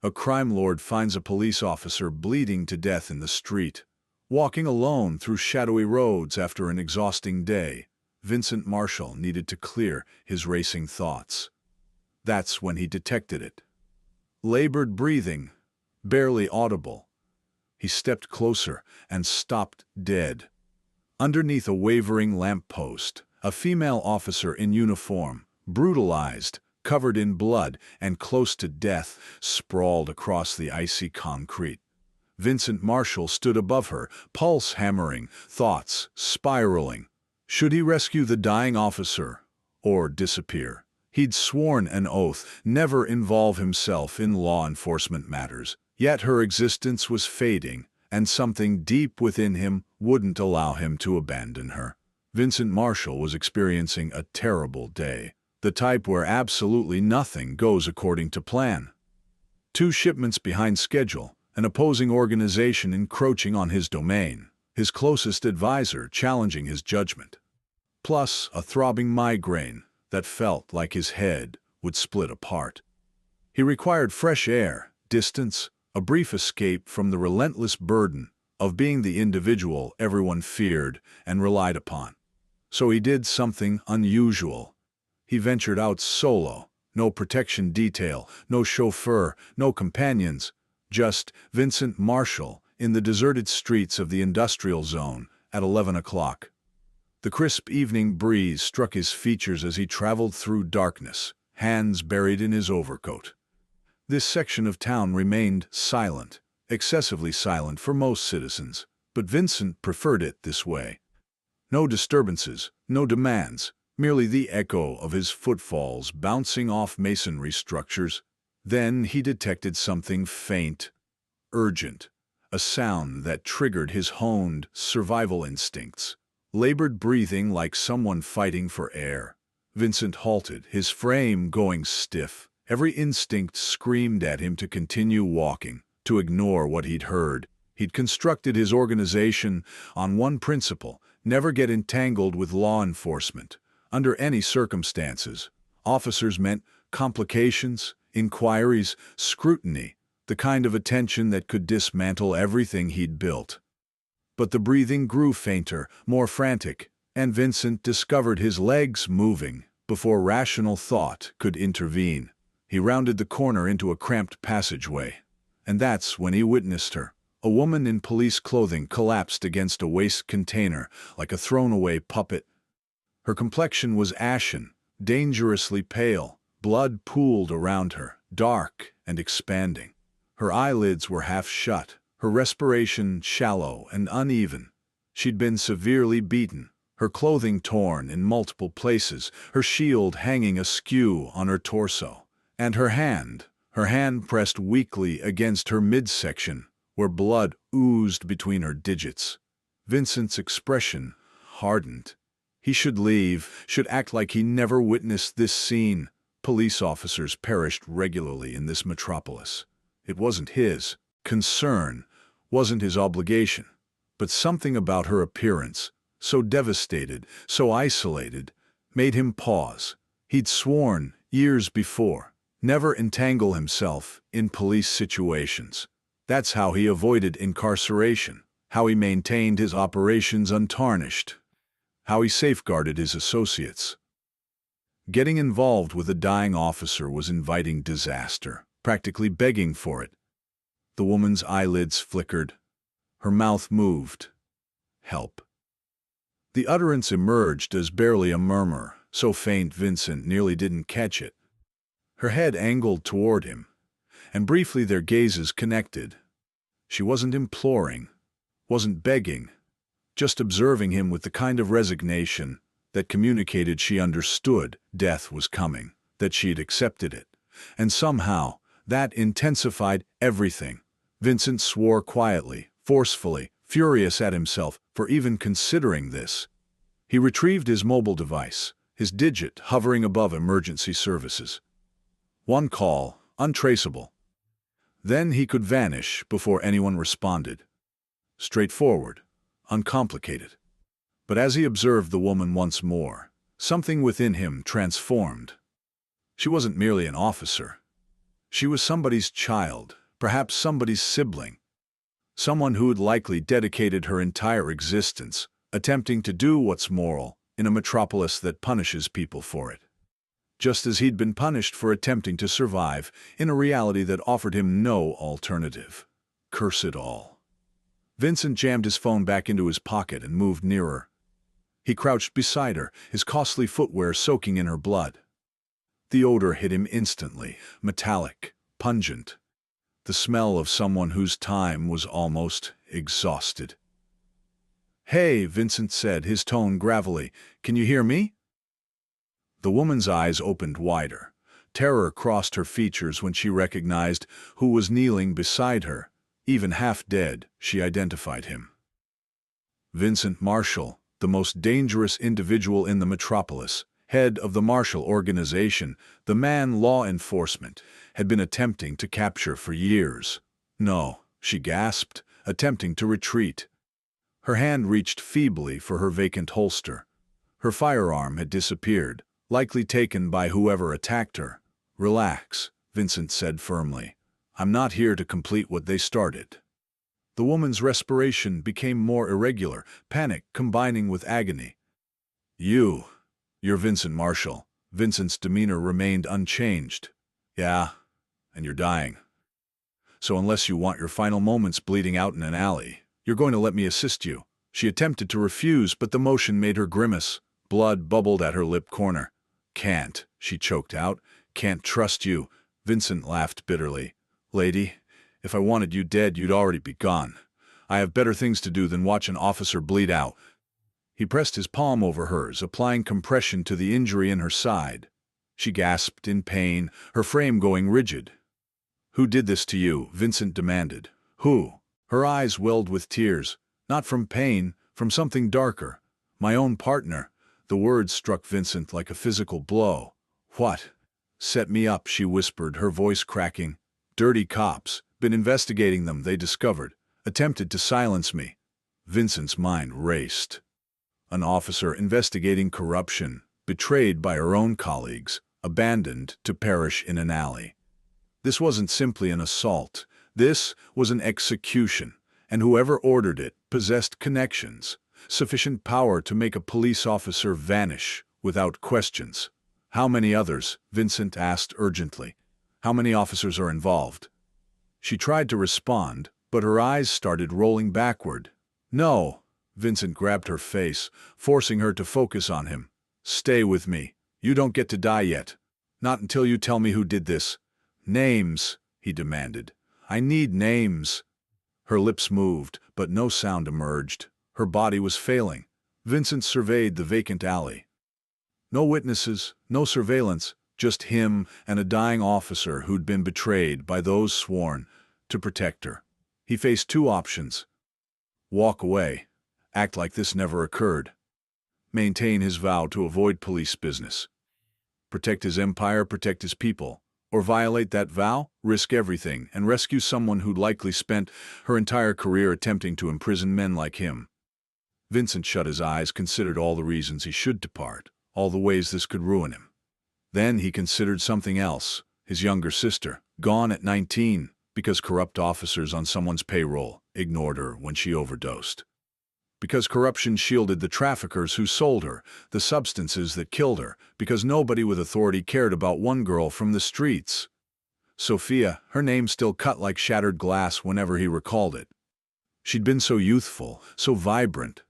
A crime lord finds a police officer bleeding to death in the street, walking alone through shadowy roads after an exhausting day. Vincent Marshall needed to clear his racing thoughts. That's when he detected it. Labored breathing, barely audible. He stepped closer and stopped dead. Underneath a wavering lamppost, a female officer in uniform, brutalized, covered in blood, and close to death, sprawled across the icy concrete. Vincent Marshall stood above her, pulse hammering, thoughts spiraling. Should he rescue the dying officer or disappear? He'd sworn an oath never involve himself in law enforcement matters, yet her existence was fading, and something deep within him wouldn't allow him to abandon her. Vincent Marshall was experiencing a terrible day, the type where absolutely nothing goes according to plan. 2 shipments behind schedule, an opposing organization encroaching on his domain, his closest advisor challenging his judgment. Plus a throbbing migraine that felt like his head would split apart. He required fresh air, distance, a brief escape from the relentless burden of being the individual everyone feared and relied upon. So he did something unusual. He ventured out solo, no protection detail, no chauffeur, no companions, just Vincent Marshall in the deserted streets of the industrial zone at 11 o'clock. The crisp evening breeze struck his features as he traveled through darkness, hands buried in his overcoat. This section of town remained silent, excessively silent for most citizens, but Vincent preferred it this way. No disturbances, no demands, merely the echo of his footfalls bouncing off masonry structures. Then he detected something faint, urgent, a sound that triggered his honed survival instincts. Labored breathing like someone fighting for air. Vincent halted, his frame going stiff. Every instinct screamed at him to continue walking, to ignore what he'd heard. He'd constructed his organization on one principle: never get entangled with law enforcement. Under any circumstances, officers meant complications, inquiries, scrutiny, the kind of attention that could dismantle everything he'd built. But the breathing grew fainter, more frantic, and Vincent discovered his legs moving before rational thought could intervene. He rounded the corner into a cramped passageway, and that's when he witnessed her. A woman in police clothing collapsed against a waste container like a thrown-away puppet. Her complexion was ashen, dangerously pale. Blood pooled around her, dark and expanding. Her eyelids were half shut, her respiration shallow and uneven. She'd been severely beaten, her clothing torn in multiple places, her shield hanging askew on her torso, and her hand pressed weakly against her midsection, where blood oozed between her digits. Vincent's expression hardened. He should leave, should act like he never witnessed this scene. Police officers perished regularly in this metropolis. It wasn't his concern, wasn't his obligation. But something about her appearance, so devastated, so isolated, made him pause. He'd sworn, years before, never entangle himself in police situations. That's how he avoided incarceration, how he maintained his operations untarnished, how he safeguarded his associates. Getting involved with a dying officer was inviting disaster, practically begging for it. The woman's eyelids flickered. Her mouth moved. Help. The utterance emerged as barely a murmur, so faint Vincent nearly didn't catch it. Her head angled toward him, and briefly their gazes connected. She wasn't imploring, wasn't begging, just observing him with the kind of resignation that communicated she understood death was coming, that she'd accepted it. And somehow, that intensified everything. Vincent swore quietly, forcefully, furious at himself for even considering this. He retrieved his mobile device, his digit hovering above emergency services. One call, untraceable. Then he could vanish before anyone responded. Straightforward, uncomplicated. But as he observed the woman once more, something within him transformed. She wasn't merely an officer. She was somebody's child, perhaps somebody's sibling, someone who'd likely dedicated her entire existence, attempting to do what's moral in a metropolis that punishes people for it. Just as he'd been punished for attempting to survive in a reality that offered him no alternative. Curse it all. Vincent jammed his phone back into his pocket and moved nearer. He crouched beside her, his costly footwear soaking in her blood. The odor hit him instantly, metallic, pungent. The smell of someone whose time was almost exhausted. "Hey," Vincent said, his tone gravelly. "Can you hear me?" The woman's eyes opened wider. Terror crossed her features when she recognized who was kneeling beside her. Even half dead, she identified him. Vincent Marshall, the most dangerous individual in the metropolis, head of the Marshall organization, the man law enforcement had been attempting to capture for years. "No," she gasped, attempting to retreat. Her hand reached feebly for her vacant holster. Her firearm had disappeared, likely taken by whoever attacked her. "Relax," Vincent said firmly. "I'm not here to complete what they started." The woman's respiration became more irregular, panic combining with agony. You're Vincent Marshall." Vincent's demeanor remained unchanged. "Yeah, and you're dying. So unless you want your final moments bleeding out in an alley, you're going to let me assist you." She attempted to refuse, but the motion made her grimace. Blood bubbled at her lip corner. "Can't," she choked out. "Can't trust you." Vincent laughed bitterly. "Lady, if I wanted you dead, you'd already be gone. I have better things to do than watch an officer bleed out." He pressed his palm over hers, applying compression to the injury in her side. She gasped in pain, her frame going rigid. "Who did this to you?" Vincent demanded. "Who?" Her eyes welled with tears, not from pain, from something darker. "My own partner." The words struck Vincent like a physical blow. "What?" "Set me up," she whispered, her voice cracking. "Dirty cops. Been investigating them, they discovered. Attempted to silence me." Vincent's mind raced. An officer investigating corruption, betrayed by her own colleagues, abandoned to perish in an alley. This wasn't simply an assault. This was an execution, and whoever ordered it possessed connections, sufficient power to make a police officer vanish without questions. "How many others?" Vincent asked urgently. "How many officers are involved?" She tried to respond, but her eyes started rolling backward. "No." Vincent grabbed her face, forcing her to focus on him. "Stay with me. You don't get to die yet. Not until you tell me who did this." "Names," he demanded. "I need names." Her lips moved, but no sound emerged. Her body was failing. Vincent surveyed the vacant alley. No witnesses, no surveillance, just him and a dying officer who'd been betrayed by those sworn to protect her. He faced two options: walk away, act like this never occurred, maintain his vow to avoid police business, protect his empire, protect his people, or violate that vow, risk everything, and rescue someone who'd likely spent her entire career attempting to imprison men like him. Vincent shut his eyes, considered all the reasons he should depart, all the ways this could ruin him. Then he considered something else: his younger sister, gone at 19, because corrupt officers on someone's payroll ignored her when she overdosed. Because corruption shielded the traffickers who sold her, the substances that killed her, because nobody with authority cared about one girl from the streets. Sophia, her name still cut like shattered glass whenever he recalled it. She'd been so youthful, so vibrant.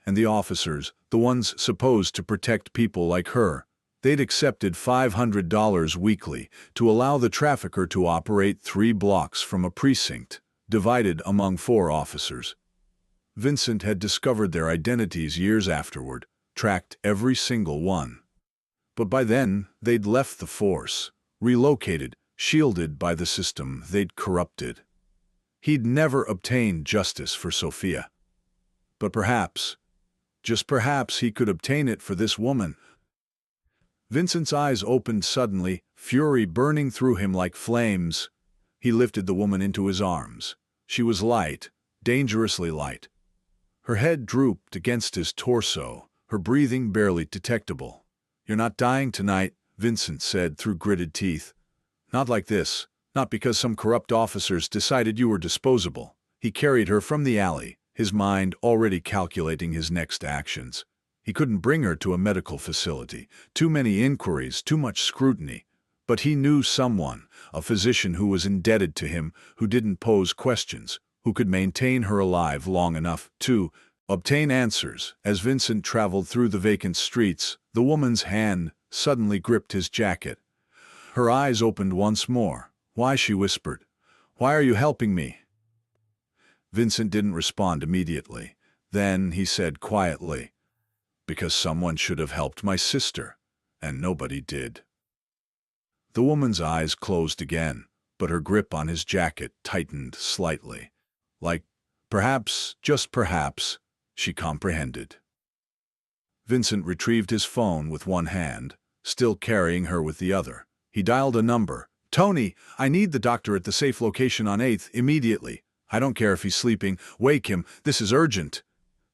And the officers, the ones supposed to protect people like her, they'd accepted $500 weekly to allow the trafficker to operate 3 blocks from a precinct, divided among 4 officers. Vincent had discovered their identities years afterward, tracked every single one. But by then, they'd left the force, relocated, shielded by the system they'd corrupted. He'd never obtained justice for Sophia. But perhaps, just perhaps, he could obtain it for this woman. Vincent's eyes opened suddenly, fury burning through him like flames. He lifted the woman into his arms. She was light, dangerously light. Her head drooped against his torso, her breathing barely detectable. "You're not dying tonight," Vincent said through gritted teeth. "Not like this. Not because some corrupt officers decided you were disposable. He carried her from the alley, his mind already calculating his next actions. He couldn't bring her to a medical facility. Too many inquiries, too much scrutiny. But he knew someone, a physician who was indebted to him, who didn't pose questions, who could maintain her alive long enough to obtain answers. As Vincent traveled through the vacant streets, the woman's hand suddenly gripped his jacket. Her eyes opened once more. "Why?" she whispered. "Why are you helping me?" Vincent didn't respond immediately. Then he said quietly, "Because someone should have helped my sister, and nobody did." The woman's eyes closed again, but her grip on his jacket tightened slightly. Like, perhaps, just perhaps, she comprehended. Vincent retrieved his phone with one hand, still carrying her with the other. He dialed a number. "Tony, I need the doctor at the safe location on 8th, immediately. I don't care if he's sleeping. Wake him. This is urgent."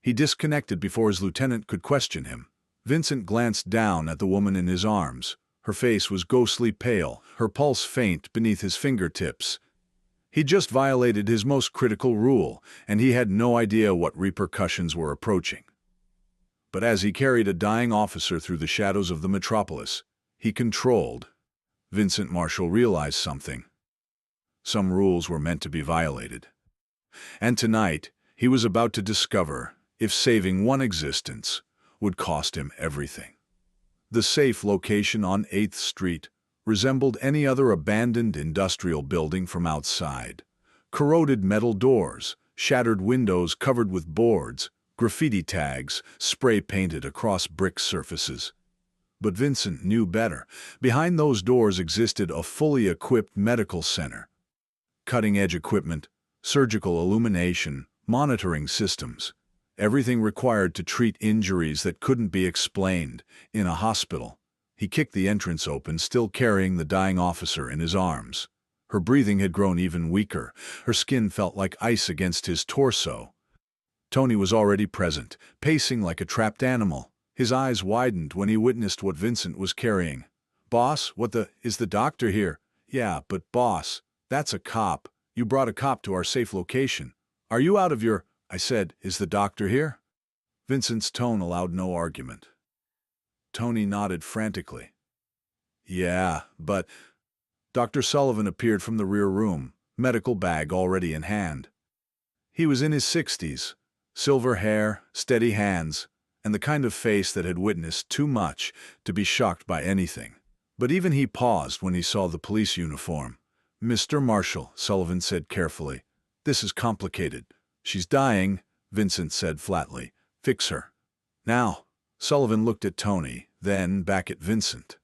He disconnected before his lieutenant could question him. Vincent glanced down at the woman in his arms. Her face was ghostly pale, her pulse faint beneath his fingertips. He'd just violated his most critical rule, and he had no idea what repercussions were approaching. But as he carried a dying officer through the shadows of the metropolis, he controlled. Vincent Marshall realized something. Some rules were meant to be violated. And tonight, he was about to discover if saving one existence would cost him everything. The safe location on 8th Street resembled any other abandoned industrial building from outside. Corroded metal doors, shattered windows covered with boards, graffiti tags spray-painted across brick surfaces. But Vincent knew better. Behind those doors existed a fully equipped medical center. Cutting-edge equipment, surgical illumination, monitoring systems. Everything required to treat injuries that couldn't be explained in a hospital. He kicked the entrance open, still carrying the dying officer in his arms. Her breathing had grown even weaker. Her skin felt like ice against his torso. Tony was already present, pacing like a trapped animal. His eyes widened when he witnessed what Vincent was carrying. "Boss, is the doctor here?" "Yeah, but boss, that's a cop. You brought a cop to our safe location. Are you out of your—" I said, "Is the doctor here?" Vincent's tone allowed no argument. Tony nodded frantically. "Yeah, but—" Dr. Sullivan appeared from the rear room, medical bag already in hand. He was in his 60s, silver hair, steady hands, and the kind of face that had witnessed too much to be shocked by anything. But even he paused when he saw the police uniform. "Mr. Marshall," Sullivan said carefully, "this is complicated." "She's dying," Vincent said flatly. "Fix her. Now." Sullivan looked at Tony, then back at Vincent.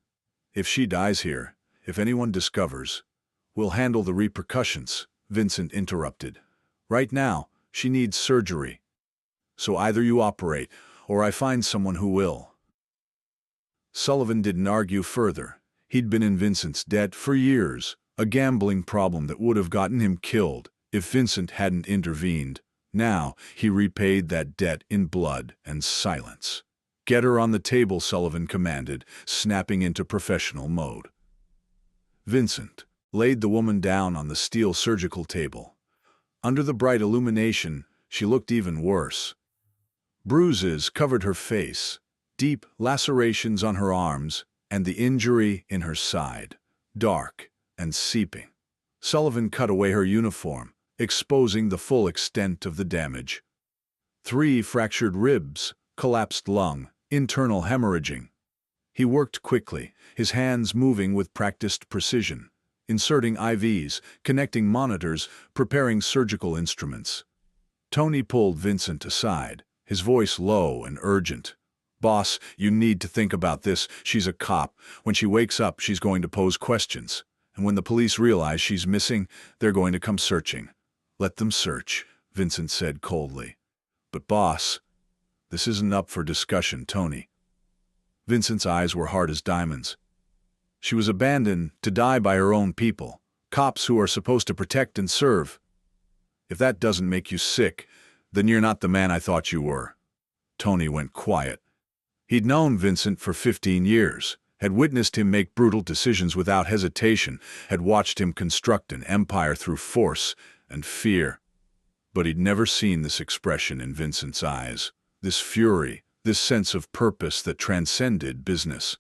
"If she dies here, if anyone discovers, we'll handle the repercussions," Vincent interrupted. "Right now, she needs surgery. So either you operate, or I find someone who will." Sullivan didn't argue further. He'd been in Vincent's debt for years, a gambling problem that would have gotten him killed if Vincent hadn't intervened. Now, he repaid that debt in blood and silence. "Get her on the table," Sullivan commanded, snapping into professional mode. Vincent laid the woman down on the steel surgical table. Under the bright illumination, she looked even worse. Bruises covered her face, deep lacerations on her arms, and the injury in her side, dark and seeping. Sullivan cut away her uniform, exposing the full extent of the damage. 3 fractured ribs, collapsed lung, internal hemorrhaging. He worked quickly, his hands moving with practiced precision, inserting IVs, connecting monitors, preparing surgical instruments. Tony pulled Vincent aside, his voice low and urgent. "Boss, you need to think about this. She's a cop. When she wakes up, she's going to pose questions. And when the police realize she's missing, they're going to come searching." "Let them search," Vincent said coldly. "But boss—" "This isn't up for discussion, Tony." Vincent's eyes were hard as diamonds. "She was abandoned to die by her own people, cops who are supposed to protect and serve. If that doesn't make you sick, then you're not the man I thought you were." Tony went quiet. He'd known Vincent for 15 years, had witnessed him make brutal decisions without hesitation, had watched him construct an empire through force and fear. But he'd never seen this expression in Vincent's eyes, this fury, this sense of purpose that transcended business.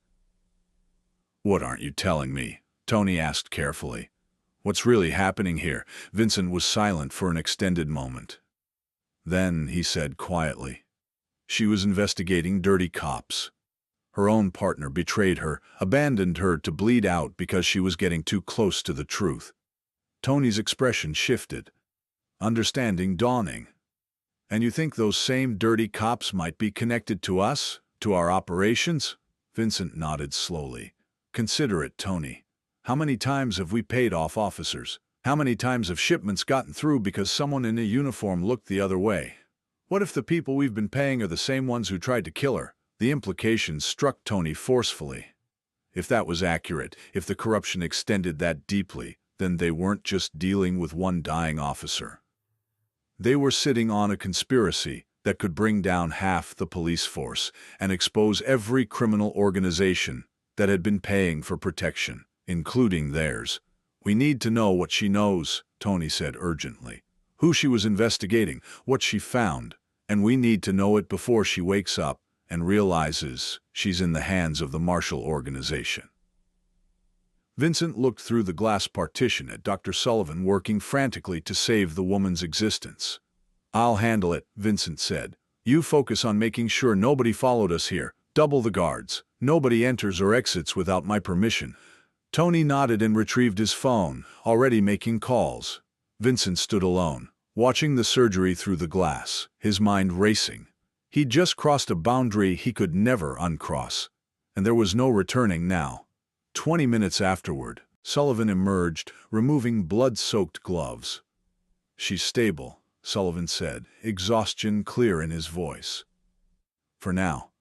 "What aren't you telling me?" Tony asked carefully. "What's really happening here?" Vincent was silent for an extended moment. Then he said quietly, "She was investigating dirty cops. Her own partner betrayed her, abandoned her to bleed out because she was getting too close to the truth." Tony's expression shifted, understanding dawning. "And you think those same dirty cops might be connected to us, to our operations?" Vincent nodded slowly. "Consider it, Tony. How many times have we paid off officers? How many times have shipments gotten through because someone in a uniform looked the other way? What if the people we've been paying are the same ones who tried to kill her?" The implication struck Tony forcefully. If that was accurate, if the corruption extended that deeply, then they weren't just dealing with one dying officer. They were sitting on a conspiracy that could bring down half the police force and expose every criminal organization that had been paying for protection, including theirs. "We need to know what she knows," Tony said urgently. "Who she was investigating, what she found, and we need to know it before she wakes up and realizes she's in the hands of the Marshall organization." Vincent looked through the glass partition at Dr. Sullivan working frantically to save the woman's existence. "I'll handle it," Vincent said. "You focus on making sure nobody followed us here. Double the guards. Nobody enters or exits without my permission." Tony nodded and retrieved his phone, already making calls. Vincent stood alone, watching the surgery through the glass, his mind racing. He'd just crossed a boundary he could never uncross, and there was no returning now. 20 minutes afterward, Sullivan emerged, removing blood-soaked gloves. "She's stable," Sullivan said, exhaustion clear in his voice. "For now.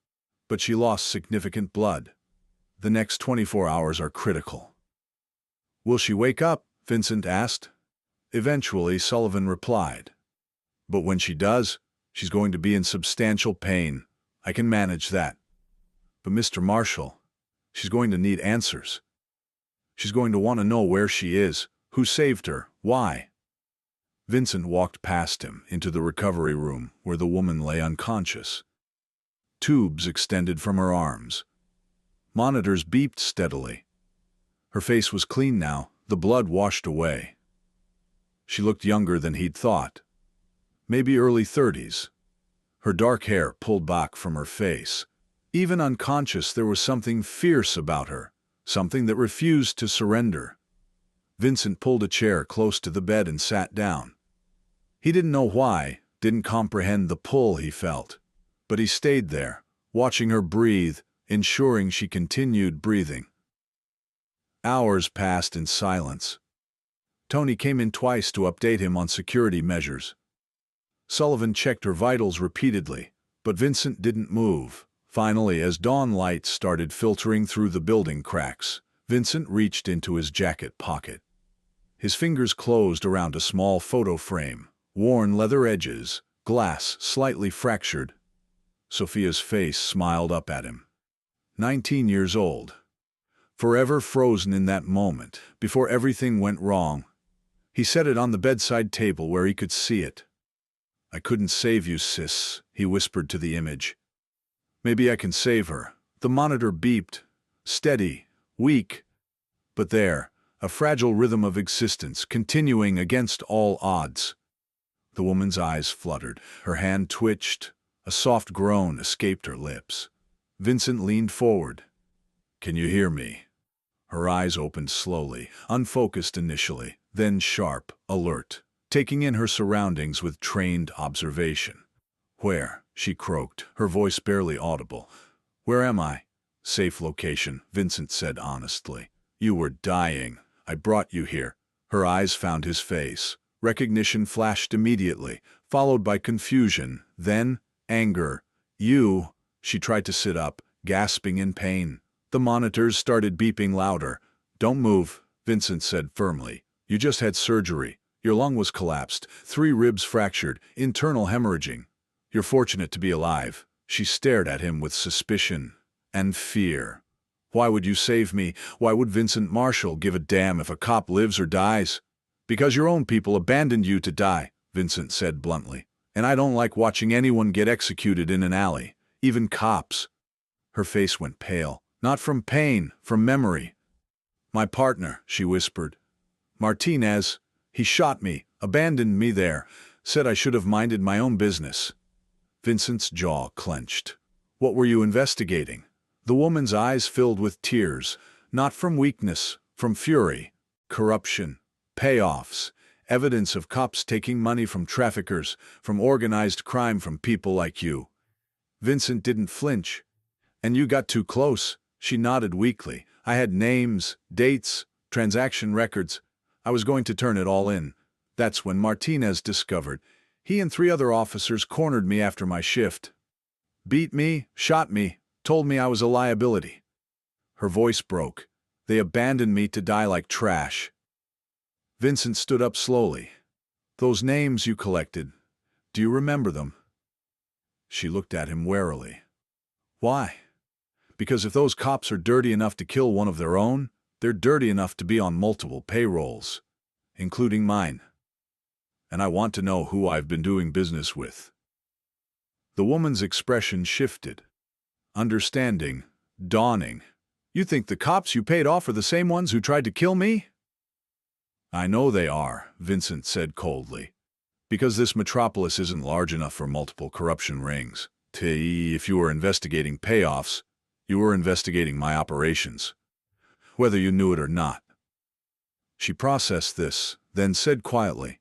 But she lost significant blood. The next 24 hours are critical." "Will she wake up?" Vincent asked. "Eventually," Sullivan replied. "But when she does, she's going to be in substantial pain. I can manage that." "But Mr. Marshall, she's going to need answers. She's going to want to know where she is, who saved her, why." Vincent walked past him into the recovery room where the woman lay unconscious. Tubes extended from her arms. Monitors beeped steadily. Her face was clean now, the blood washed away. She looked younger than he'd thought. Maybe early 30s. Her dark hair pulled back from her face. Even unconscious, there was something fierce about her, something that refused to surrender. Vincent pulled a chair close to the bed and sat down. He didn't know why, didn't comprehend the pull he felt. But he stayed there, watching her breathe, ensuring she continued breathing. Hours passed in silence. Tony came in twice to update him on security measures. Sullivan checked her vitals repeatedly, but Vincent didn't move. Finally, as dawn light started filtering through the building cracks, Vincent reached into his jacket pocket. His fingers closed around a small photo frame, worn leather edges, glass slightly fractured. Sophia's face smiled up at him. 19 years old. Forever frozen in that moment, before everything went wrong. He set it on the bedside table where he could see it. "I couldn't save you, sis," he whispered to the image. "Maybe I can save her." The monitor beeped. Steady, weak. But there, a fragile rhythm of existence continuing against all odds. The woman's eyes fluttered, her hand twitched, a soft groan escaped her lips. Vincent leaned forward. "Can you hear me?" Her eyes opened slowly, unfocused initially, then sharp, alert, taking in her surroundings with trained observation. "Where?" she croaked, her voice barely audible. "Where am I?" "Safe location," Vincent said honestly. "You were dying. I brought you here." Her eyes found his face. Recognition flashed immediately, followed by confusion, then anger. "You?" She tried to sit up, gasping in pain. The monitors started beeping louder. "Don't move," Vincent said firmly. "You just had surgery. Your lung was collapsed, 3 ribs fractured, internal hemorrhaging. You're fortunate to be alive." She stared at him with suspicion and fear. Why would you save me? Why would Vincent Marshall give a damn if a cop lives or dies? Because your own people abandoned you to die, Vincent said bluntly. And I don't like watching anyone get executed in an alley, even cops. Her face went pale, not from pain, from memory. My partner, she whispered. Martinez, he shot me, abandoned me there, said I should have minded my own business. Vincent's jaw clenched. What were you investigating? The woman's eyes filled with tears, not from weakness, from fury. Corruption, payoffs, evidence of cops taking money from traffickers, from organized crime from people like you. Vincent didn't flinch. And you got too close, she nodded weakly. I had names, dates, transaction records. I was going to turn it all in. That's when Martinez discovered. He and 3 other officers cornered me after my shift. Beat me, shot me, told me I was a liability. Her voice broke. They abandoned me to die like trash. Vincent stood up slowly. Those names you collected, do you remember them? She looked at him warily. Why? Because if those cops are dirty enough to kill one of their own, they're dirty enough to be on multiple payrolls, including mine. And I want to know who I've been doing business with. The woman's expression shifted. Understanding, dawning. You think the cops you paid off are the same ones who tried to kill me? I know they are, Vincent said coldly. Because this metropolis isn't large enough for multiple corruption rings. If you were investigating payoffs, you were investigating my operations, whether you knew it or not. She processed this, then said quietly,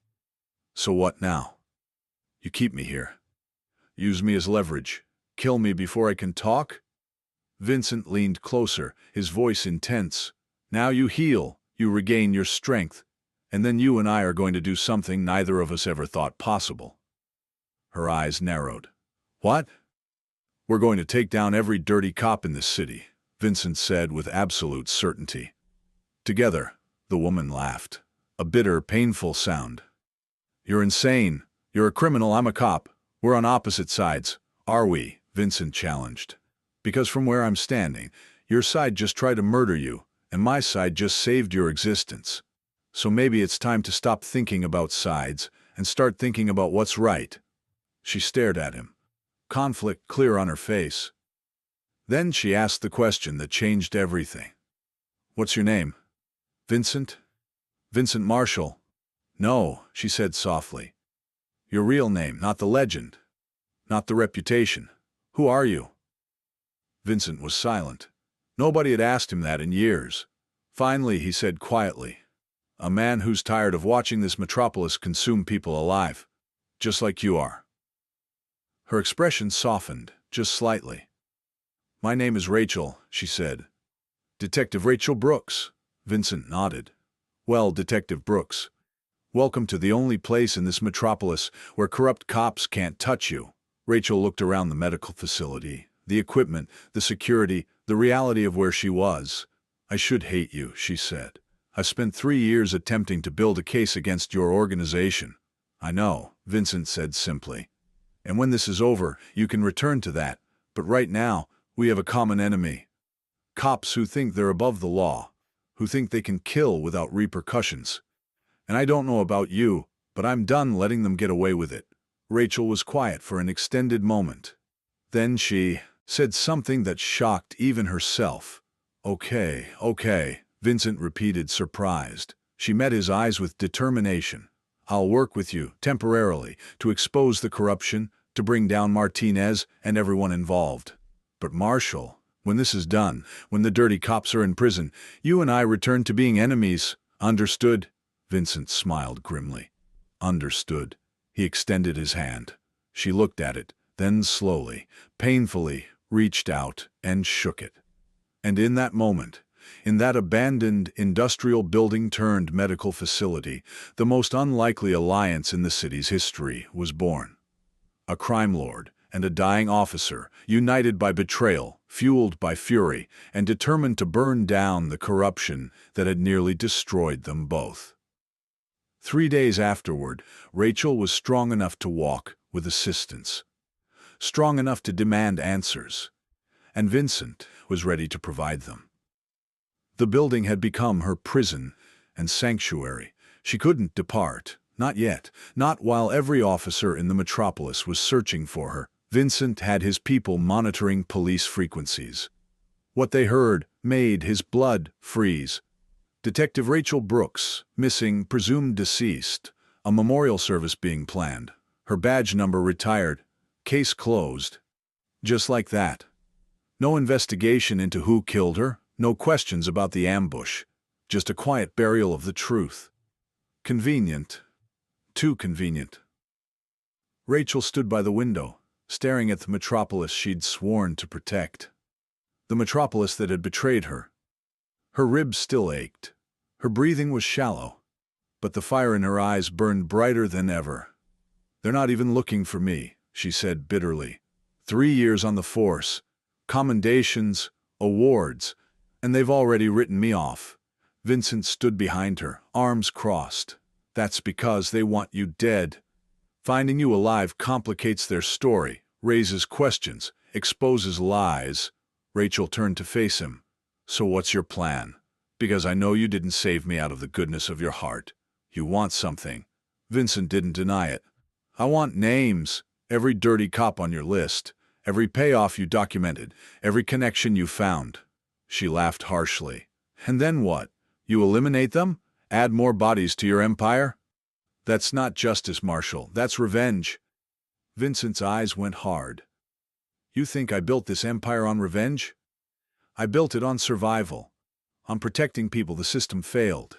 So what now? You keep me here. Use me as leverage. Kill me before I can talk? Vincent leaned closer, his voice intense. Now you heal, you regain your strength, and then you and I are going to do something neither of us ever thought possible. Her eyes narrowed. What? We're going to take down every dirty cop in this city, Vincent said with absolute certainty. Together, the woman laughed. A bitter, painful sound. You're insane. You're a criminal, I'm a cop. We're on opposite sides. Are we? Vincent challenged. Because from where I'm standing, your side just tried to murder you, and my side just saved your existence. So maybe it's time to stop thinking about sides and start thinking about what's right. She stared at him, conflict clear on her face. Then she asked the question that changed everything. What's your name? Vincent? Vincent Marshall? No, she said softly. Your real name, not the legend, not the reputation. Who are you? Vincent was silent. Nobody had asked him that in years. Finally, he said quietly, A man who's tired of watching this metropolis consume people alive, just like you are. Her expression softened, just slightly. My name is Rachel, she said. Detective Rachel Brooks. Vincent nodded. Well, Detective Brooks, welcome to the only place in this metropolis where corrupt cops can't touch you. Rachel looked around the medical facility, the equipment, the security, the reality of where she was. I should hate you, she said. I spent 3 years attempting to build a case against your organization. I know, Vincent said simply. And when this is over, you can return to that. But right now, we have a common enemy. Cops who think they're above the law, who think they can kill without repercussions. And I don't know about you, but I'm done letting them get away with it. Rachel was quiet for an extended moment. Then she said something that shocked even herself. Okay, Vincent repeated, surprised. She met his eyes with determination. I'll work with you, temporarily, to expose the corruption, to bring down Martinez and everyone involved. But Marshall, when this is done, when the dirty cops are in prison, you and I return to being enemies. Understood? Vincent smiled grimly. Understood. He extended his hand. She looked at it, then slowly, painfully, reached out and shook it. And in that moment, in that abandoned industrial building turned medical facility, the most unlikely alliance in the city's history was born. A crime lord and a dying officer, united by betrayal, fueled by fury, and determined to burn down the corruption that had nearly destroyed them both. 3 days afterward, Rachel was strong enough to walk with assistance, strong enough to demand answers, and Vincent was ready to provide them. The building had become her prison and sanctuary. She couldn't depart. Not yet. Not while every officer in the metropolis was searching for her. Vincent had his people monitoring police frequencies. What they heard made his blood freeze. Detective Rachel Brooks, missing, presumed deceased. A memorial service being planned. Her badge number retired. Case closed. Just like that. No investigation into who killed her. No questions about the ambush. Just a quiet burial of the truth. Convenient. Too convenient. Rachel stood by the window, staring at the metropolis she'd sworn to protect. The metropolis that had betrayed her. Her ribs still ached. Her breathing was shallow, but the fire in her eyes burned brighter than ever. "They're not even looking for me," she said bitterly. 3 years on the force, commendations, awards, and they've already written me off. Vincent stood behind her, arms crossed. "That's because they want you dead. Finding you alive complicates their story, raises questions, exposes lies." Rachel turned to face him. "So what's your plan? Because I know you didn't save me out of the goodness of your heart. You want something." Vincent didn't deny it. "I want names, every dirty cop on your list, every payoff you documented, every connection you found." She laughed harshly. "And then what? You eliminate them? Add more bodies to your empire?" "That's not justice, Marshal. That's revenge." Vincent's eyes went hard. "You think I built this empire on revenge? I built it on survival. On protecting people the system failed.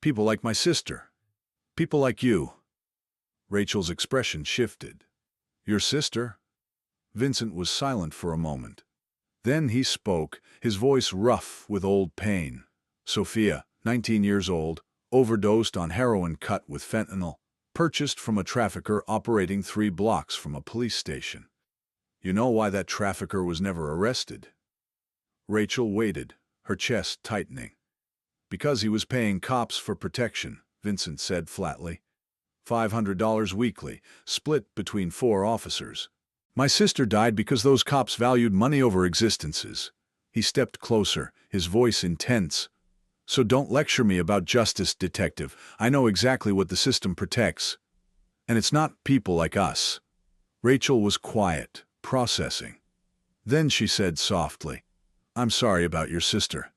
People like my sister. People like you." Rachel's expression shifted. "Your sister?" Vincent was silent for a moment. Then he spoke, his voice rough with old pain. "Sophia, 19 years old, overdosed on heroin cut with fentanyl, purchased from a trafficker operating 3 blocks from a police station. You know why that trafficker was never arrested?" Rachel waited, her chest tightening. "Because he was paying cops for protection," Vincent said flatly. $500 weekly, split between 4 officers. "My sister died because those cops valued money over existences." He stepped closer, his voice intense. "So don't lecture me about justice, detective. I know exactly what the system protects. And it's not people like us." Rachel was quiet, processing. Then she said softly, "I'm sorry about your sister."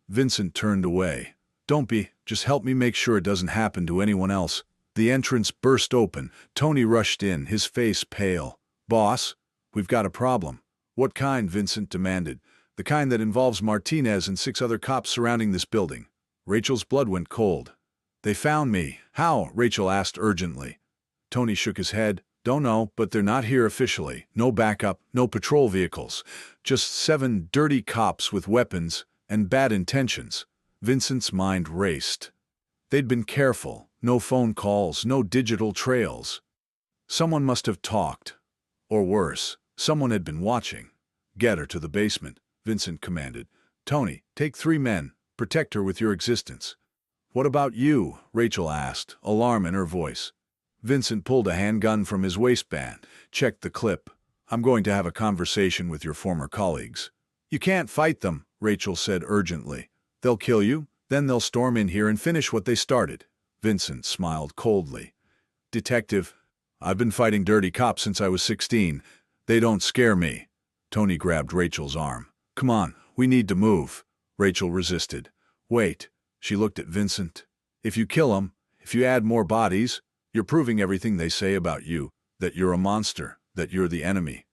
Vincent turned away. "Don't be, just help me make sure it doesn't happen to anyone else." The entrance burst open. Tony rushed in, his face pale. "Boss, we've got a problem." "What kind?" Vincent demanded. "The kind that involves Martinez and 6 other cops surrounding this building." Rachel's blood went cold. "They found me." "How?" Rachel asked urgently. Tony shook his head. "Don't know, but they're not here officially. No backup, no patrol vehicles. Just 7 dirty cops with weapons and bad intentions." Vincent's mind raced. They'd been careful. No phone calls, no digital trails. Someone must have talked. Or worse, someone had been watching. "Get her to the basement," Vincent commanded. "Tony, take 3 men. Protect her with your existence." "What about you?" Rachel asked, alarm in her voice. Vincent pulled a handgun from his waistband, checked the clip. "I'm going to have a conversation with your former colleagues." "You can't fight them," Rachel said urgently. "They'll kill you, then they'll storm in here and finish what they started." Vincent smiled coldly. "Detective, I've been fighting dirty cops since I was 16. They don't scare me." Tony grabbed Rachel's arm. "Come on, we need to move." Rachel resisted. "Wait." She looked at Vincent. "If you kill them, if you add more bodies, you're proving everything they say about you, that you're a monster, that you're the enemy."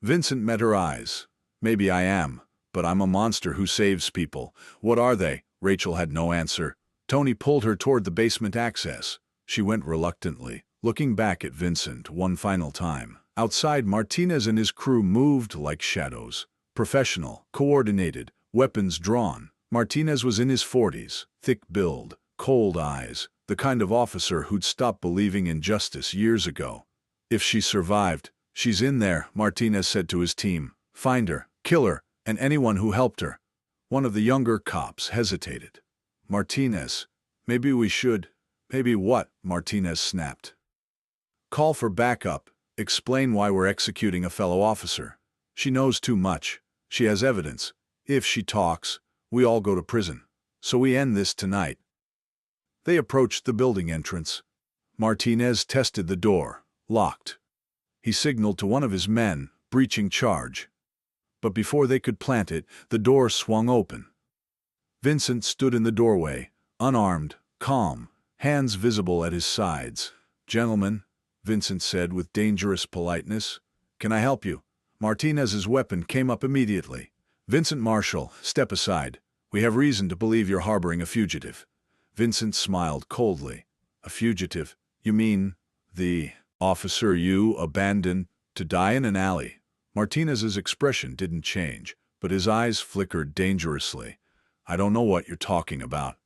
Vincent met her eyes. "Maybe I am, but I'm a monster who saves people." "What are they?" Rachel had no answer. Tony pulled her toward the basement access. She went reluctantly, looking back at Vincent one final time. Outside, Martinez and his crew moved like shadows. Professional, coordinated, weapons drawn. Martinez was in his 40s, thick build, cold eyes, the kind of officer who'd stopped believing in justice years ago. "If she survived, she's in there," Martinez said to his team. "Find her, kill her, and anyone who helped her." One of the younger cops hesitated. "Martinez, maybe we should." "Maybe what?" Martinez snapped. "Call for backup. Explain why we're executing a fellow officer. She knows too much. She has evidence. If she talks, we all go to prison. So we end this tonight. They approached the building entrance. Martinez tested the door, locked. He signaled to one of his men, breaching charge. But before they could plant it, the door swung open. Vincent stood in the doorway, unarmed, calm, hands visible at his sides. "Gentlemen," Vincent said with dangerous politeness, "can I help you?" Martinez's weapon came up immediately. "Vincent Marshall, step aside. We have reason to believe you're harboring a fugitive." Vincent smiled coldly. "A fugitive? You mean the officer you abandoned to die in an alley?" Martinez's expression didn't change, but his eyes flickered dangerously. "I don't know what you're talking about."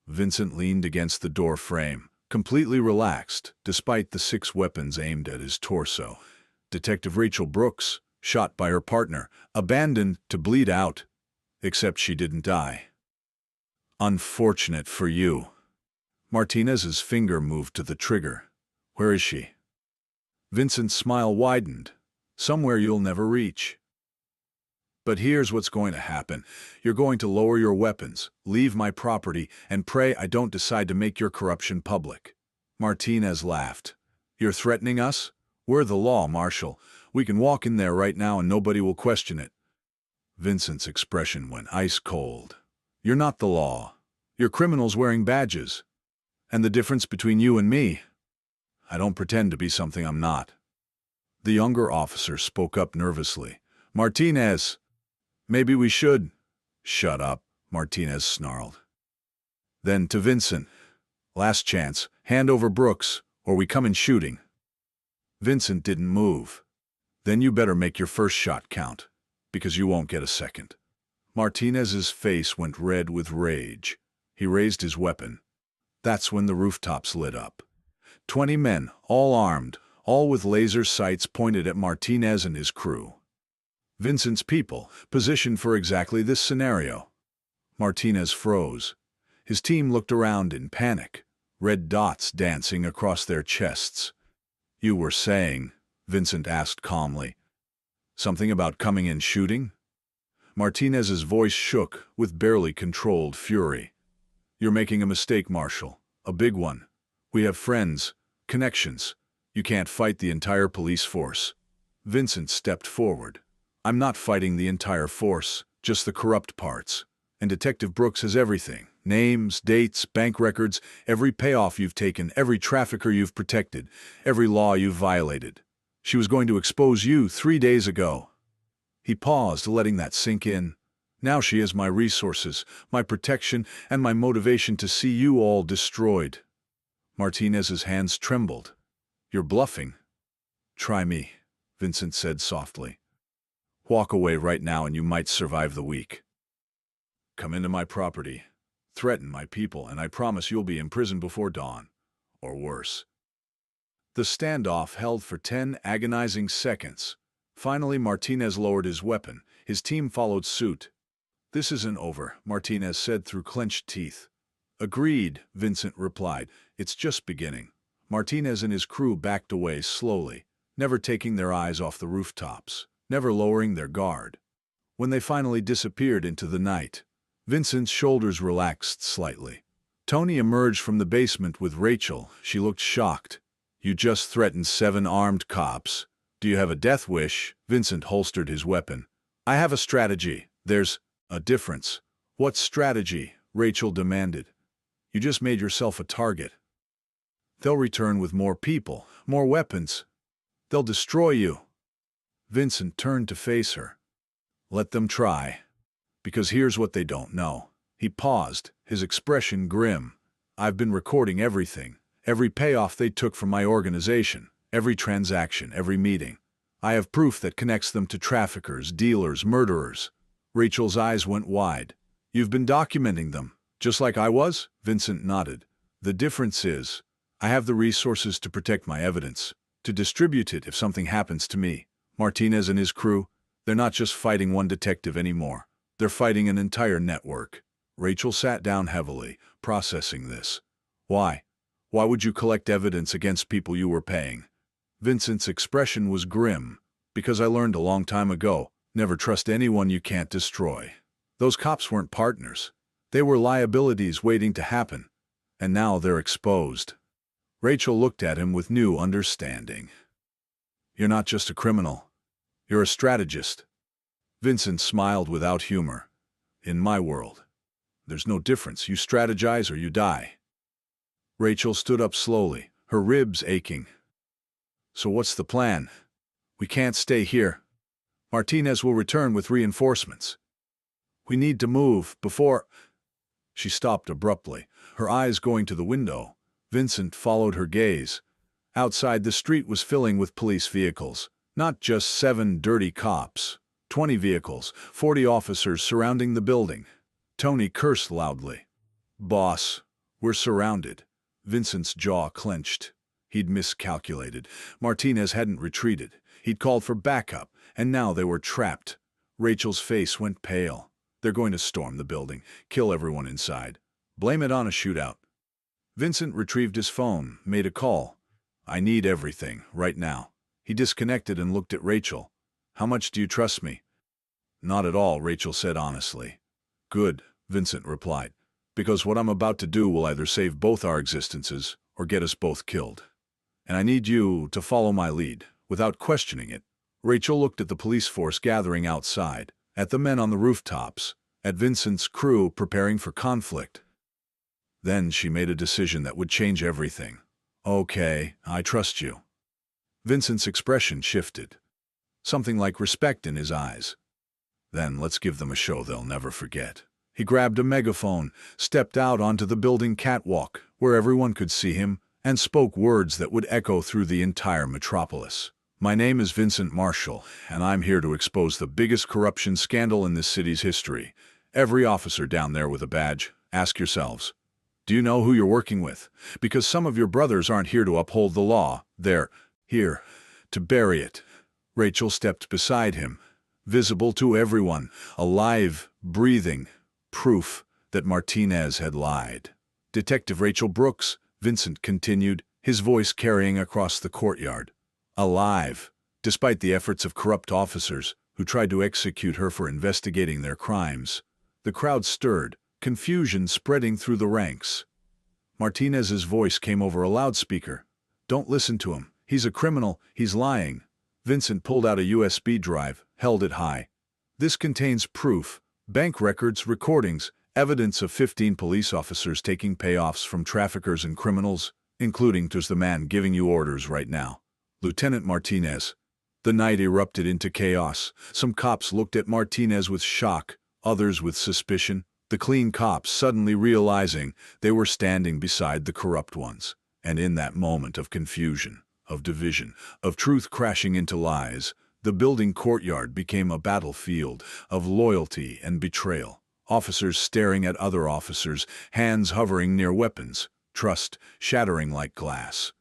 Vincent leaned against the door frame, completely relaxed, despite the 6 weapons aimed at his torso. "Detective Rachel Brooks, shot by her partner, abandoned to bleed out. Except she didn't die." "Unfortunate for you." Martinez's finger moved to the trigger. "Where is she?" Vincent's smile widened. "Somewhere you'll never reach. But here's what's going to happen. You're going to lower your weapons, leave my property, and pray I don't decide to make your corruption public." Martinez laughed. "You're threatening us? We're the law, Marshal. We can walk in there right now and nobody will question it." Vincent's expression went ice cold. "You're not the law. You're criminals wearing badges. And the difference between you and me? I don't pretend to be something I'm not." The younger officer spoke up nervously. "Martinez, maybe we should—" "Shut up," Martinez snarled. Then to Vincent, "Last chance, hand over Brooks, or we come in shooting." Vincent didn't move. "Then you better make your first shot count, because you won't get a second." Martinez's face went red with rage. He raised his weapon. That's when the rooftops lit up. 20 men, all armed, all with laser sights pointed at Martinez and his crew. Vincent's people, positioned for exactly this scenario. Martinez froze. His team looked around in panic, red dots dancing across their chests. "You were saying," Vincent asked calmly, "something about coming in shooting?" Martinez's voice shook with barely controlled fury. "You're making a mistake, Marshal. A big one. We have friends, connections. You can't fight the entire police force." Vincent stepped forward. "I'm not fighting the entire force, just the corrupt parts. And Detective Brooks has everything. Names, dates, bank records, every payoff you've taken, every trafficker you've protected, every law you've violated. She was going to expose you 3 days ago." He paused, letting that sink in. "Now she has my resources, my protection, and my motivation to see you all destroyed." Martinez's hands trembled. "You're bluffing." "Try me," Vincent said softly. "Walk away right now and you might survive the week. Come into my property, threaten my people, and I promise you'll be in prison before dawn. Or worse." The standoff held for 10 agonizing seconds. Finally, Martinez lowered his weapon. His team followed suit. "This isn't over," Martinez said through clenched teeth. "Agreed," Vincent replied. "It's just beginning." Martinez and his crew backed away slowly, never taking their eyes off the rooftops, never lowering their guard. When they finally disappeared into the night, Vincent's shoulders relaxed slightly. Tony emerged from the basement with Rachel. She looked shocked. "You just threatened 7 armed cops. Do you have a death wish?" Vincent holstered his weapon. "I have a strategy. There's a difference." "What strategy?" Rachel demanded. "You just made yourself a target. They'll return with more people, more weapons. They'll destroy you." Vincent turned to face her. "Let them try. Because here's what they don't know." He paused, his expression grim. "I've been recording everything. Every payoff they took from my organization. Every transaction, every meeting. I have proof that connects them to traffickers, dealers, murderers." Rachel's eyes went wide. "You've been documenting them, just like I was?" Vincent nodded. "The difference is, I have the resources to protect my evidence, to distribute it if something happens to me." Martinez and his crew, they're not just fighting one detective anymore. They're fighting an entire network. Rachel sat down heavily, processing this. "Why? Why would you collect evidence against people you were paying?" Vincent's expression was grim. "Because I learned a long time ago, never trust anyone you can't destroy." Those cops weren't partners. They were liabilities waiting to happen. And now they're exposed. Rachel looked at him with new understanding. You're not just a criminal. You're a strategist. Vincent smiled without humor. In my world, there's no difference. You strategize or you die. Rachel stood up slowly, her ribs aching. So what's the plan? We can't stay here. Martinez will return with reinforcements. We need to move before... She stopped abruptly, her eyes going to the window. Vincent followed her gaze. Outside, the street was filling with police vehicles. Not just 7 dirty cops. 20 vehicles, 40 officers surrounding the building. Tony cursed loudly. Boss, we're surrounded. Vincent's jaw clenched. He'd miscalculated. Martinez hadn't retreated. He'd called for backup, and now they were trapped. Rachel's face went pale. They're going to storm the building, kill everyone inside. Blame it on a shootout. Vincent retrieved his phone, made a call. I need everything, right now. He disconnected and looked at Rachel. How much do you trust me? Not at all, Rachel said honestly. Good, Vincent replied, because what I'm about to do will either save both our existences or get us both killed. And I need you to follow my lead, without questioning it. Rachel looked at the police force gathering outside, at the men on the rooftops, at Vincent's crew preparing for conflict. Then she made a decision that would change everything. Okay, I trust you. Vincent's expression shifted. Something like respect in his eyes. Then let's give them a show they'll never forget. He grabbed a megaphone, stepped out onto the building catwalk, where everyone could see him, and spoke words that would echo through the entire metropolis. My name is Vincent Marshall, and I'm here to expose the biggest corruption scandal in this city's history. Every officer down there with a badge, ask yourselves, do you know who you're working with? Because some of your brothers aren't here to uphold the law. They're here to bury it. Rachel stepped beside him, visible to everyone, alive, breathing, proof that Martinez had lied. Detective Rachel Brooks, Vincent continued, his voice carrying across the courtyard. Alive, despite the efforts of corrupt officers who tried to execute her for investigating their crimes. The crowd stirred, confusion spreading through the ranks. Martinez's voice came over a loudspeaker. Don't listen to him. He's a criminal. He's lying. Vincent pulled out a USB drive, held it high. This contains proof, bank records, recordings, evidence of 15 police officers taking payoffs from traffickers and criminals, including the man giving you orders right now. Lieutenant Martinez. The night erupted into chaos. Some cops looked at Martinez with shock, others with suspicion. The clean cops suddenly realizing they were standing beside the corrupt ones. And in that moment of confusion, of division, of truth crashing into lies, the building courtyard became a battlefield of loyalty and betrayal. Officers staring at other officers, hands hovering near weapons, trust shattering like glass.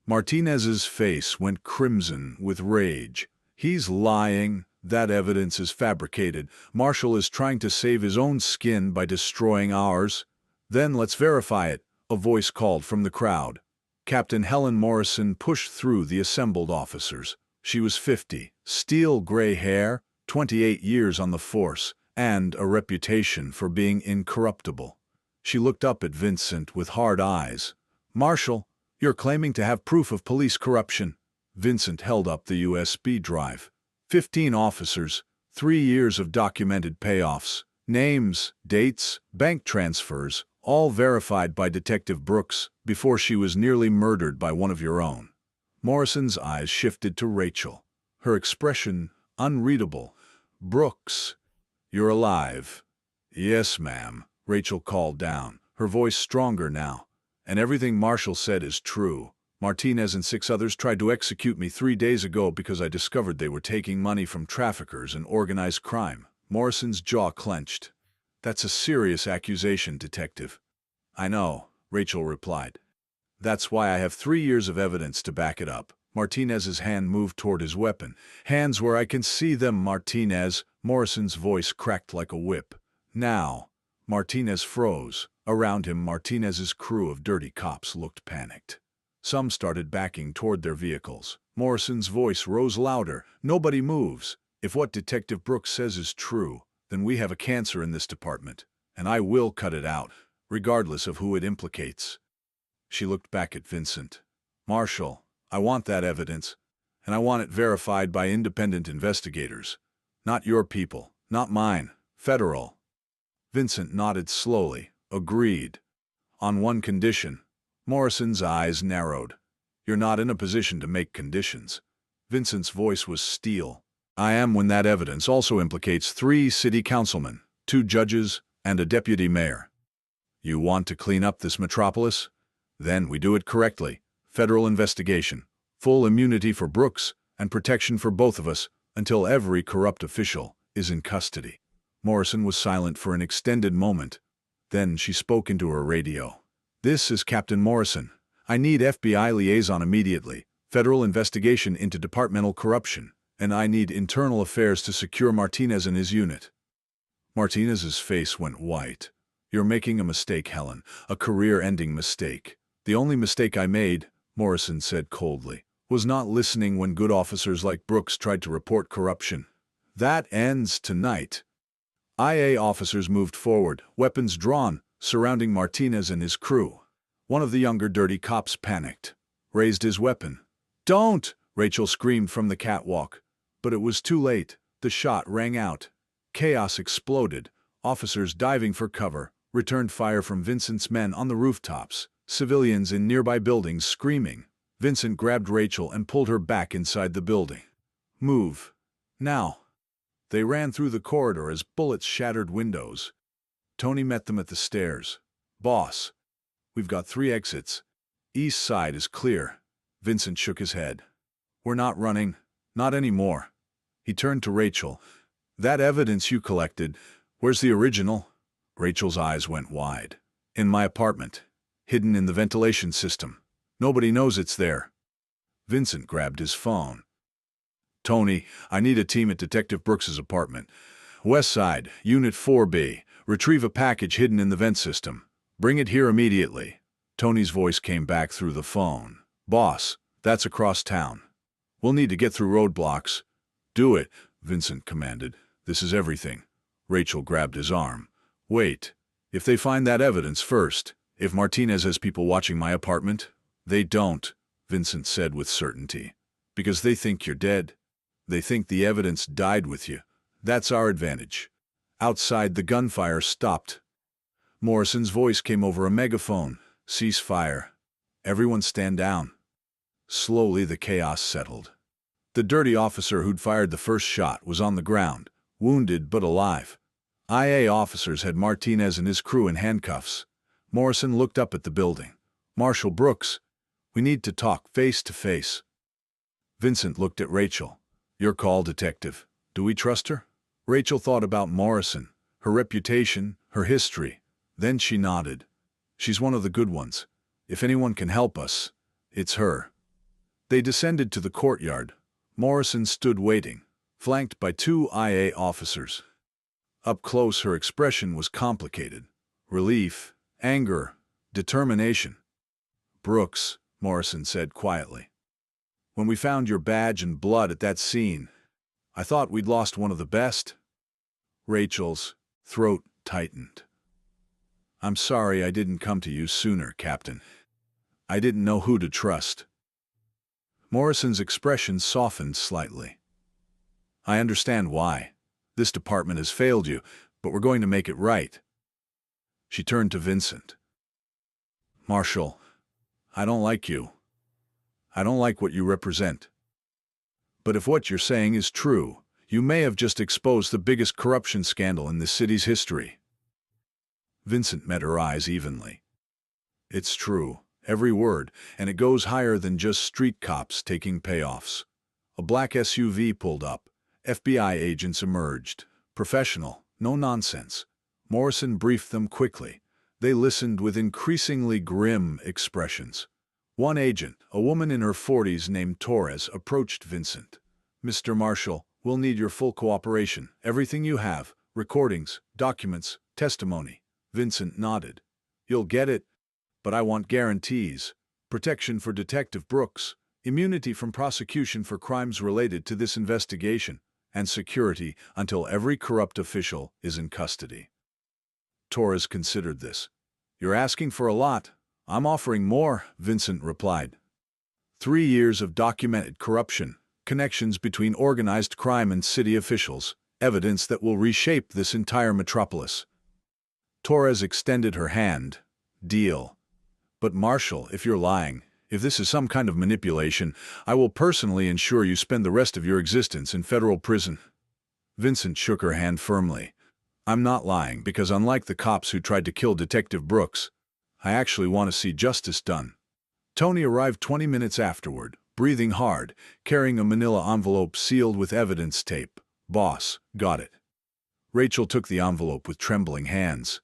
Martinez's face went crimson with rage. He's lying. That evidence is fabricated. Marshall is trying to save his own skin by destroying ours. Then let's verify it, a voice called from the crowd. Captain Helen Morrison pushed through the assembled officers. She was 50, steel gray hair, 28 years on the force, and a reputation for being incorruptible. She looked up at Vincent with hard eyes. Marshall, you're claiming to have proof of police corruption. Vincent held up the USB drive. 15 officers, 3 years of documented payoffs, names, dates, bank transfers, all verified by Detective Brooks before she was nearly murdered by one of your own. Morrison's eyes shifted to Rachel, her expression unreadable. Brooks, you're alive. Yes, ma'am, Rachel called down, her voice stronger now. And everything Marshall said is true. Martinez and 6 others tried to execute me 3 days ago because I discovered they were taking money from traffickers and organized crime. Morrison's jaw clenched. That's a serious accusation, Detective. I know, Rachel replied. That's why I have 3 years of evidence to back it up. Martinez's hand moved toward his weapon. Hands where I can see them, Martinez. Morrison's voice cracked like a whip. Now. Martinez froze. Around him, Martinez's crew of dirty cops looked panicked. Some started backing toward their vehicles. Morrison's voice rose louder. Nobody moves. If what Detective Brooks says is true, then we have a cancer in this department, and I will cut it out, regardless of who it implicates. She looked back at Vincent. Marshal, I want that evidence, and I want it verified by independent investigators. Not your people, not mine, federal. Vincent nodded slowly, agreed. On one condition. Morrison's eyes narrowed. You're not in a position to make conditions. Vincent's voice was steel. I am when that evidence also implicates 3 city councilmen, 2 judges, and a deputy mayor. You want to clean up this metropolis? Then we do it correctly. Federal investigation, full immunity for Brooks, and protection for both of us until every corrupt official is in custody. Morrison was silent for an extended moment. Then she spoke into her radio. This is Captain Morrison. I need FBI liaison immediately, federal investigation into departmental corruption, and I need internal affairs to secure Martinez and his unit. Martinez's face went white. You're making a mistake, Helen, a career-ending mistake. The only mistake I made, Morrison said coldly, was not listening when good officers like Brooks tried to report corruption. That ends tonight. IA officers moved forward, weapons drawn, surrounding Martinez and his crew. One of the younger dirty cops panicked, raised his weapon. Don't! Rachel screamed from the catwalk. But it was too late. The shot rang out. Chaos exploded. Officers diving for cover, returned fire from Vincent's men on the rooftops, civilians in nearby buildings screaming. Vincent grabbed Rachel and pulled her back inside the building. Move. Now. They ran through the corridor as bullets shattered windows. Tony met them at the stairs. Boss, we've got 3 exits. East side is clear. Vincent shook his head. We're not running. Not anymore. He turned to Rachel. That evidence you collected, where's the original? Rachel's eyes went wide. In my apartment. Hidden in the ventilation system. Nobody knows it's there. Vincent grabbed his phone. Tony, I need a team at Detective Brooks's apartment. West Side, Unit 4B. Retrieve a package hidden in the vent system. Bring it here immediately. Tony's voice came back through the phone. Boss, that's across town. We'll need to get through roadblocks. Do it, Vincent commanded. This is everything. Rachel grabbed his arm. Wait. If they find that evidence first, if Martinez has people watching my apartment, they don't, Vincent said with certainty. Because they think you're dead. They think the evidence died with you. That's our advantage. Outside, the gunfire stopped. Morrison's voice came over a megaphone. Cease fire. Everyone stand down. Slowly, the chaos settled. The dirty officer who'd fired the first shot was on the ground, wounded but alive. IA officers had Martinez and his crew in handcuffs. Morrison looked up at the building. Marshal Brooks, we need to talk face to face. Vincent looked at Rachel. Your call, detective. Do we trust her? Rachel thought about Morrison, her reputation, her history. Then she nodded. She's one of the good ones. If anyone can help us, it's her. They descended to the courtyard. Morrison stood waiting, flanked by 2 IA officers. Up close, her expression was complicated. Relief, anger, determination. Brooks, Morrison said quietly. When we found your badge and blood at that scene, I thought we'd lost one of the best. Rachel's throat tightened. I'm sorry I didn't come to you sooner, Captain. I didn't know who to trust. Morrison's expression softened slightly. I understand why. This department has failed you, but we're going to make it right. She turned to Vincent. Marshal, I don't like you. I don't like what you represent. But if what you're saying is true, you may have just exposed the biggest corruption scandal in this city's history. Vincent met her eyes evenly. It's true, every word, and it goes higher than just street cops taking payoffs. A black SUV pulled up. FBI agents emerged. Professional, no nonsense. Morrison briefed them quickly. They listened with increasingly grim expressions. One agent, a woman in her 40s named Torres, approached Vincent. Mr. Marshal, we'll need your full cooperation. Everything you have, recordings, documents, testimony. Vincent nodded. You'll get it, but I want guarantees. Protection for Detective Brooks, immunity from prosecution for crimes related to this investigation, and security until every corrupt official is in custody. Torres considered this. "You're asking for a lot. I'm offering more," Vincent replied. 3 years of documented corruption, connections between organized crime and city officials, evidence that will reshape this entire metropolis. Torres extended her hand. "Deal. But Marshal, if you're lying, if this is some kind of manipulation, I will personally ensure you spend the rest of your existence in federal prison." Vincent shook her hand firmly. "I'm not lying because unlike the cops who tried to kill Detective Brooks, I actually want to see justice done." Tony arrived 20 minutes afterward, breathing hard, carrying a manila envelope sealed with evidence tape. "Boss, got it." Rachel took the envelope with trembling hands.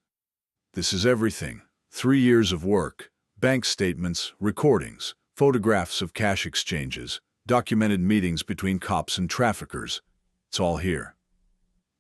"This is everything. 3 years of work. Bank statements, recordings, photographs of cash exchanges, documented meetings between cops and traffickers. It's all here."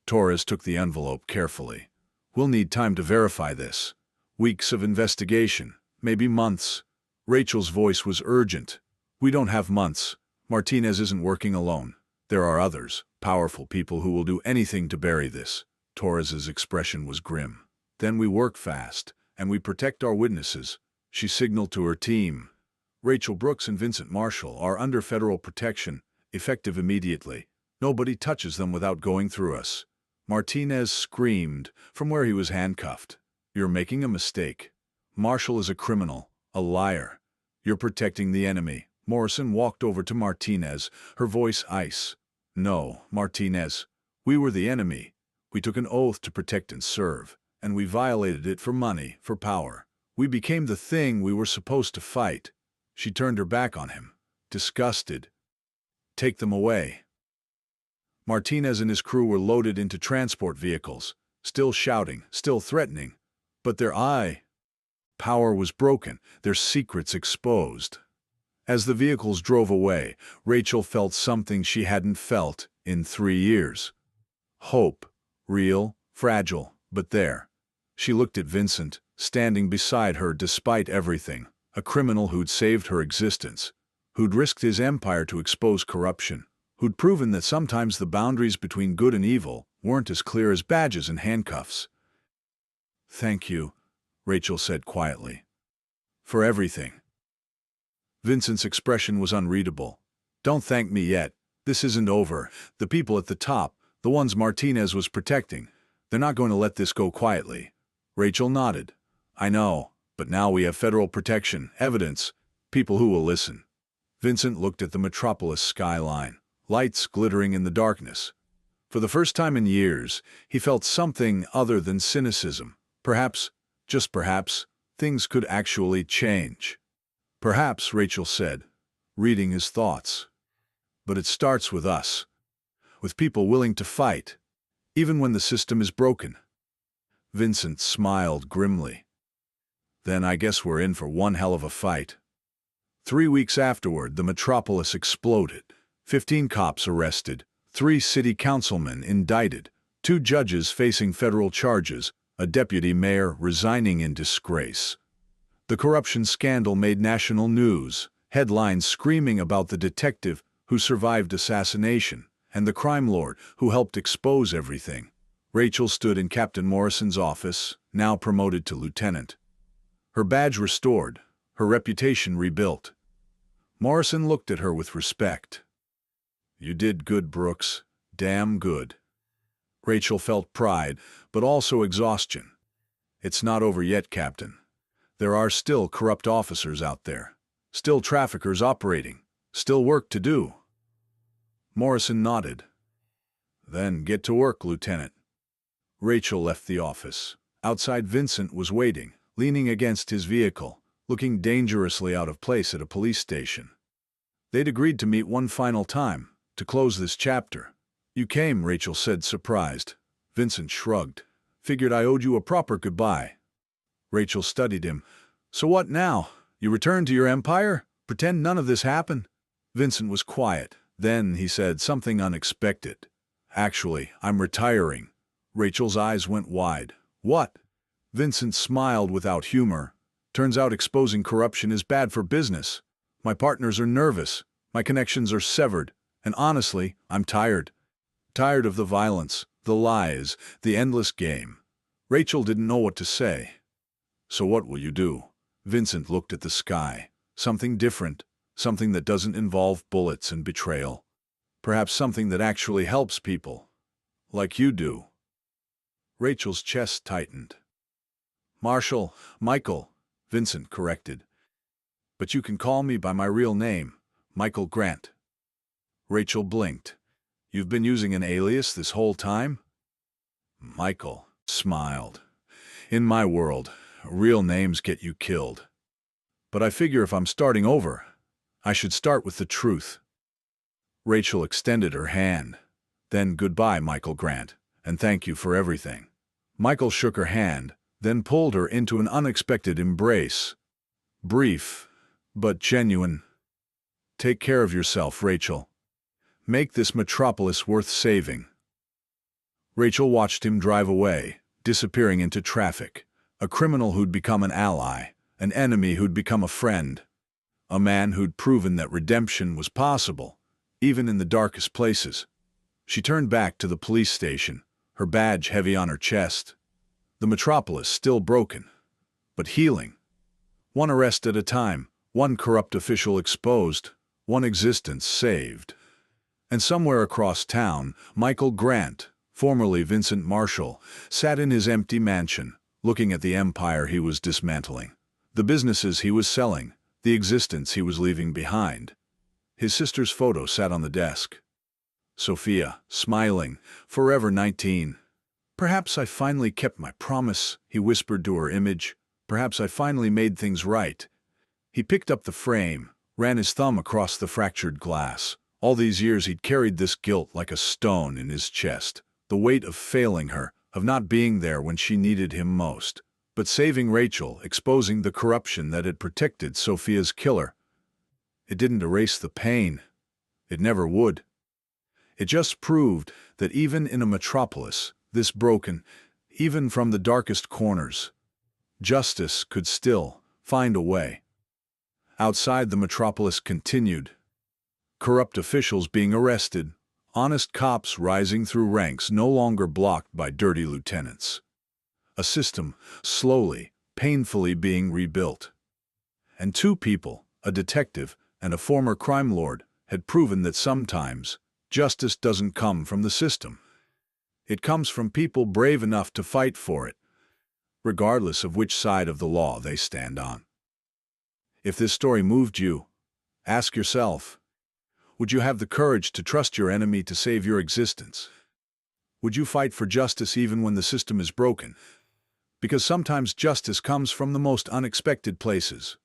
Torres took the envelope carefully. "We'll need time to verify this. Weeks of investigation, maybe months." Rachel's voice was urgent. "We don't have months. Martinez isn't working alone. There are others, powerful people who will do anything to bury this." Torres's expression was grim. "Then we work fast, and we protect our witnesses." She signaled to her team. "Rachel Brooks and Vincent Marshall are under federal protection, effective immediately. Nobody touches them without going through us." Martinez screamed from where he was handcuffed. "You're making a mistake. Marshall is a criminal, a liar. You're protecting the enemy." Morrison walked over to Martinez, her voice ice. "No, Martinez. We were the enemy. We took an oath to protect and serve, and we violated it for money, for power. We became the thing we were supposed to fight." She turned her back on him, disgusted. "Take them away." Martinez and his crew were loaded into transport vehicles, still shouting, still threatening. But their power was broken, their secrets exposed. As the vehicles drove away, Rachel felt something she hadn't felt in 3 years. Hope. Real, fragile, but there. She looked at Vincent, standing beside her despite everything, a criminal who'd saved her existence, who'd risked his empire to expose corruption, who'd proven that sometimes the boundaries between good and evil weren't as clear as badges and handcuffs. "Thank you," Rachel said quietly. "For everything." Vincent's expression was unreadable. "Don't thank me yet. This isn't over. The people at the top, the ones Martinez was protecting, they're not going to let this go quietly." Rachel nodded. "I know, but now we have federal protection, evidence, people who will listen." Vincent looked at the metropolis skyline, lights glittering in the darkness. For the first time in years, he felt something other than cynicism. Perhaps, just perhaps, things could actually change. "Perhaps," Rachel said, reading his thoughts. "But it starts with us. With people willing to fight, even when the system is broken." Vincent smiled grimly. "Then I guess we're in for one hell of a fight." 3 weeks afterward, the metropolis exploded. 15 cops arrested, 3 city councilmen indicted, 2 judges facing federal charges, a deputy mayor resigning in disgrace. The corruption scandal made national news, headlines screaming about the detective who survived assassination and the crime lord who helped expose everything. Rachel stood in Captain Morrison's office, now promoted to lieutenant. Her badge restored, her reputation rebuilt. Morrison looked at her with respect. "You did good, Brooks. Damn good." Rachel felt pride, but also exhaustion. "It's not over yet, Captain. There are still corrupt officers out there. Still traffickers operating. Still work to do." Morrison nodded. "Then get to work, Lieutenant." Rachel left the office. Outside, Vincent was waiting, leaning against his vehicle, looking dangerously out of place at a police station. They'd agreed to meet one final time, to close this chapter. "You came," Rachel said, surprised. Vincent shrugged. "Figured I owed you a proper goodbye." Rachel studied him. "So what now? You return to your empire? Pretend none of this happened?" Vincent was quiet. Then he said something unexpected. "Actually, I'm retiring." Rachel's eyes went wide. "What?" Vincent smiled without humor. "Turns out exposing corruption is bad for business. My partners are nervous. My connections are severed. And honestly, I'm tired." Tired of the violence, the lies, the endless game. Rachel didn't know what to say. So what will you do? Vincent looked at the sky. Something different, something that doesn't involve bullets and betrayal. Perhaps something that actually helps people. Like you do. Rachel's chest tightened. Michael, Vincent corrected. But you can call me by my real name, Michael Grant. Rachel blinked. You've been using an alias this whole time? Michael smiled. In my world, real names get you killed. But I figure if I'm starting over, I should start with the truth. Rachel extended her hand. Then goodbye, Michael Grant, and thank you for everything. Michael shook her hand, then pulled her into an unexpected embrace. Brief, but genuine. Take care of yourself, Rachel. Make this metropolis worth saving. Rachel watched him drive away, disappearing into traffic. A criminal who'd become an ally, an enemy who'd become a friend. A man who'd proven that redemption was possible, even in the darkest places. She turned back to the police station, her badge heavy on her chest. The metropolis still broken, but healing. One arrest at a time, one corrupt official exposed, one existence saved. And somewhere across town, Michael Grant, formerly Vincent Marshall, sat in his empty mansion, looking at the empire he was dismantling, the businesses he was selling, the existence he was leaving behind. His sister's photo sat on the desk. Sophia, smiling, forever 19. Perhaps I finally kept my promise, he whispered to her image. Perhaps I finally made things right. He picked up the frame, ran his thumb across the fractured glass. All these years he'd carried this guilt like a stone in his chest, the weight of failing her, of not being there when she needed him most. But saving Rachel, exposing the corruption that had protected Sophia's killer, it didn't erase the pain. It never would. It just proved that even in a metropolis, this broken, even from the darkest corners, justice could still find a way. Outside, the metropolis continued. Corrupt officials being arrested, honest cops rising through ranks no longer blocked by dirty lieutenants. A system, slowly, painfully being rebuilt. And two people, a detective and a former crime lord, had proven that sometimes justice doesn't come from the system. It comes from people brave enough to fight for it, regardless of which side of the law they stand on. If this story moved you, ask yourself, would you have the courage to trust your enemy to save your existence? Would you fight for justice even when the system is broken? Because sometimes justice comes from the most unexpected places.